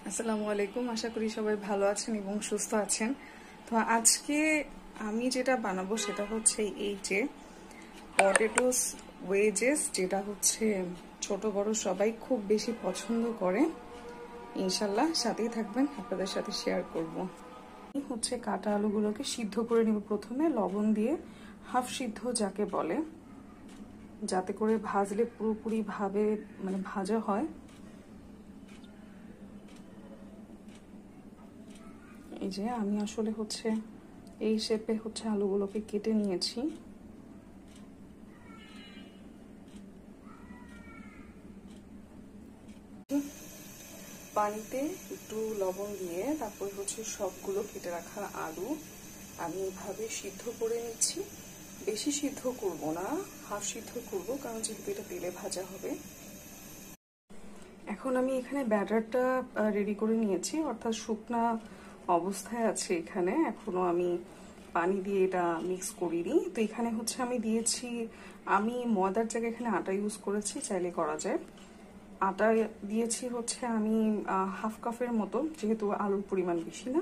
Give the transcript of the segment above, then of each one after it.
আসসালামু আলাইকুম। আশা করি সবাই ভালো আছেন এবং সুস্থ আছেন। তো আজকে আমি যেটা বানাবো সেটা হচ্ছে এই যে পটেটোস ওয়েজেস, যেটা হচ্ছে ছোট বড় সবাই খুব বেশি পছন্দ করে। ইনশাল্লাহ সাথেই থাকবেন, আপনাদের সাথে শেয়ার করব। হচ্ছে কাটা আলুগুলোকে সিদ্ধ করে নিব প্রথমে লবণ দিয়ে, হাফ সিদ্ধ যাকে বলে, যাতে করে ভাজলে পুরোপুরি ভাবে ভাজা হয়। এই যে আমি আসলে হচ্ছে এই শেপে হচ্ছে আলুগুলোকে কেটে নিয়েছি। পানিতে একটু লবণ দিয়ে তারপর হচ্ছে সবগুলো কেটে রাখা আলু আমি এইভাবে সিদ্ধ করে নিচ্ছি। বেশি সিদ্ধ করব না, হাফ সিদ্ধ করব, কারণ যেহেতু এটা তেলে ভাজা হবে। এখন আমি এখানে ব্যাটারটা রেডি করে নিয়েছি, অর্থাৎ শুকনা অবস্থায় আছে এখানে, এখনো আমি পানি দিয়ে এটা মিক্স করিনি। তো এখানে হচ্ছে আমি দিয়েছি, আমি ময়দার জায়গায় এখানে আটা ইউজ করেছি, চাইলে করা যায়। আটা দিয়েছি হচ্ছে আমি হাফ কাপের মতো, যেহেতু আলুর পরিমাণ বেশি না।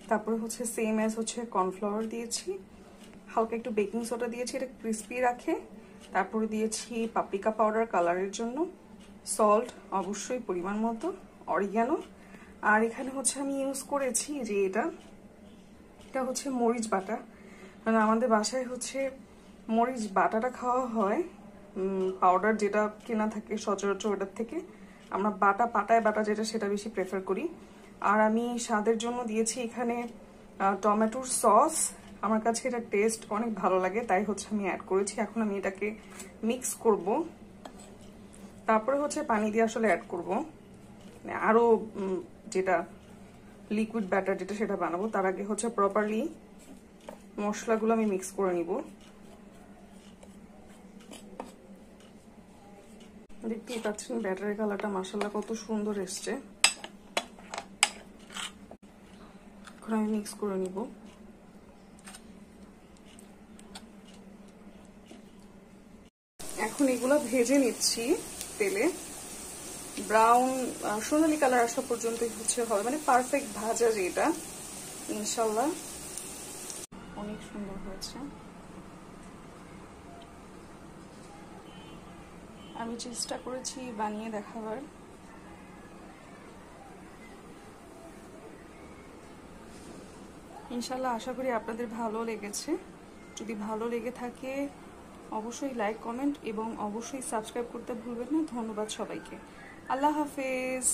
তারপরে হচ্ছে সেম অ্যাজ হচ্ছে কর্নফ্লাওয়ার দিয়েছি, হালকা একটু বেকিং সোডা দিয়েছি, এটা ক্রিস্পি রাখে। তারপরে দিয়েছি পাপরিকা পাউডার কালারের জন্য, সল্ট অবশ্যই পরিমাণ মতো, অরিগ্যানো। আর এখানে হচ্ছে আমি ইউজ করেছি যে এটা হচ্ছে মরিচ বাটা, মানে আমাদের বাসায় হচ্ছে মরিচ বাটাটা খাওয়া হয়, পাউডার যেটা কেনা থাকে সচরাচর ওটার থেকে আমরা পাটায় বাটা যেটা, সেটা বেশি প্রেফার করি। আর আমি স্বাদের জন্য দিয়েছি এখানে টমেটোর সস, আমার কাছে এটা টেস্ট অনেক ভালো লাগে, তাই হচ্ছে আমি অ্যাড করেছি। এখন আমি এটাকে মিক্স করব, তারপরে হচ্ছে পানি দিয়ে আসলে অ্যাড করব, আরো যেটা লিকুইড ব্যাটার যেটা সেটা বানাবো। তার আগে হচ্ছে প্রপারলি মশলাগুলো আমি মিক্স করে নিব। দেখতেই পাচ্ছেন ব্যাটারের কালারটা মাশাআল্লাহ কত সুন্দর এসছে। এখন আমি মিক্স করে নিব। এখন এগুলো ভেজে নিচ্ছি তেলে, ব্রাউন সোনালি কালার আসা পর্যন্তই হচ্ছে হবে, মানে পারফেক্ট ভাজা যেটা। ইনশাল্লাহ অনেক সুন্দর হয়েছে। আমি চেষ্টা করেছি বানিয়ে দেখাবার। ইনশাল্লাহ আশা করি আপনাদের ভালো লেগেছে। যদি ভালো লেগে থাকে অবশ্যই লাইক, কমেন্ট এবং অবশ্যই সাবস্ক্রাইব করতে ভুলবেন না। ধন্যবাদ সবাইকে। আল্লাহ হাফেজ।